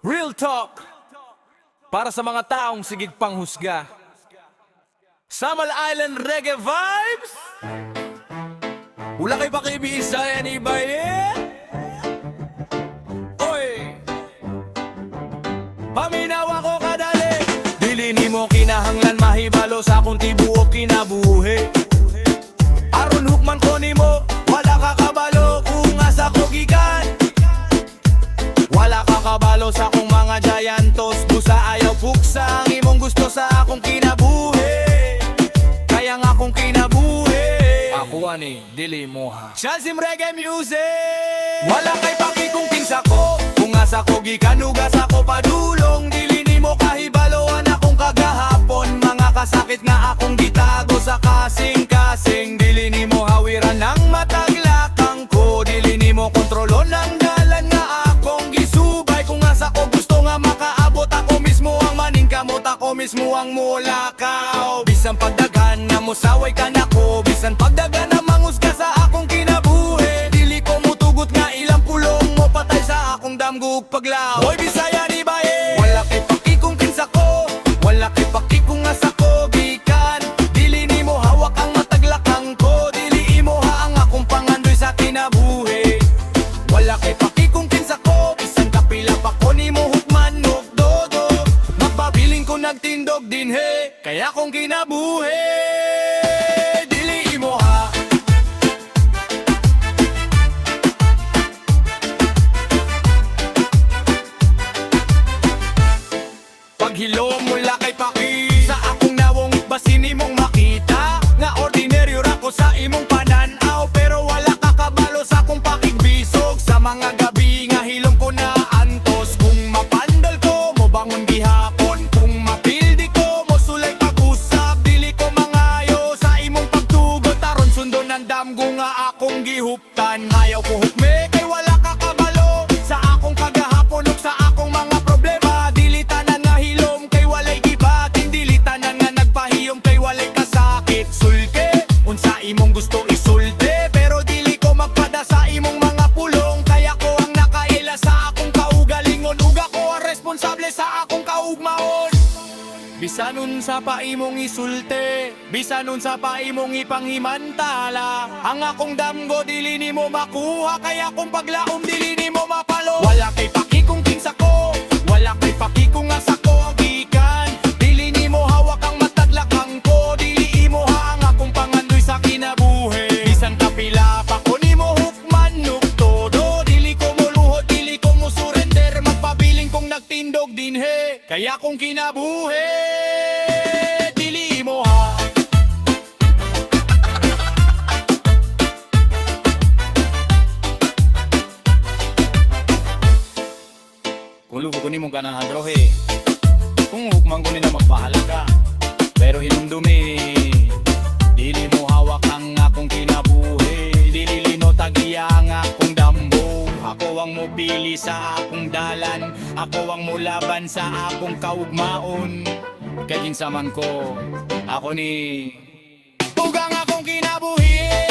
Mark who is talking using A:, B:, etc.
A: Real talk para sa mga taong sigig panghusga. Samal Island Reggae Vibes. Wala kay pakibisa yan iba Oy, paminaw ako kadali. Dili ni mo kinahanglan mahibalo sa akong tibuok kinabuhi. Aron hukman ko ni mo, wala kakabalo kung asa ko gikan. Wala kakabalo sa akong mga giantos. Busa ayaw puksa ang imong gusto sa akong kinabuhi. Kaya nga akong kinabuhi ako ani, dili mo ha Shazim Reggae Music. Wala kay pakikong kinsa ko kung asa ko gikan, ugas ako padulong. Dili ni mo kahibaloan akong kagahapon. Mga kasakit nga akong gitago sa kasing-kasing. Dili ni mo hawiran ng mataglakang ko. Dili ni mo kontrolon ng dalan nga akong gisubay. Kung asa ko gusto nga makaabot, ako mismo ang maningkamot, ako mismo ang mulakaw. Bisan pagdagan na musaway ka na ko, bisan pagdagan na mangusga sa akong kinabuhi. Dili ko mutugot nga ilang pulong mo patay sa akong damgug paglaw. Hoy Bisaya ni bae, wala kay pakikong kinsa ko, wala kay pakikong asa ko gikan. Dili ni mo hawak ang mataglakang ko, dili imo ha ang akong pangandoy sa kinabuhi. Wala kay pakikong kinsa ko, bisan kapila pa ko ni mo hukman og dodo. Magpabiling ko nagtindog din kaya kong kinabuhi. Dili imo ha paghilom mula kay paki sa akong nawong basin imong makita nga ordinaryo ra ko sa imong pananaw. Pero wala kakabalo sa akong pakigbisog sa mga gabi nga hilom ko na antos. Kung mapandal ko mo bangon gihapon, kung mapildi ko mo sulay pag-usap. Dili ko mangayo sa imong pagtugot, aron sundon ang damgo nga akong gihuptan. Ayaw ko hukme kay wala kakabalo sa akong kagahapon ug sa akong mga problema. Dili tanan nga hilom kay walay gibatin, dili tanan nga nagpahiyom kay walay kasakit. Sulke unsa imong gusto isulti, pero dili ko magpada sa imong mga pulong. Kaya ko ang nakaila sa akong kaugalingon, ug ako ang responsable sa akong kaugmaon. Bisanon sa pa imong isulte, bisanon sa pa imong ipanghimantala, ang akong damgo dili nimo makuha. Kaya kung paglaom dili nimo mapalo. Wala kay pakikong kinsa ko, wala kay pakikong asa ko gikan. Dili nimo hawak ang mataglakang ko, dili imo ha ang akong pangandoy sa kinabuhi. Bisan kapila pa ko nimo hukman ug todo, dili ko moluhod, dili ko mo surrender. Magpabiling kong nagtindog din kaya kong kinabuhi. Dili mo ha kung lugo ko nimong kanang hadrohe, kung hukman ko nila magpahalaga. Pero hinumdumi, dili mo hawak ang akong kinabuhi. Dili lino tagiya ang akong dambo. Ako ang mobili sa akong dalan, ako ang mulaban sa akong kaugmaon. Kay kinsa man ko, ako ni ugang akong kinabuhi.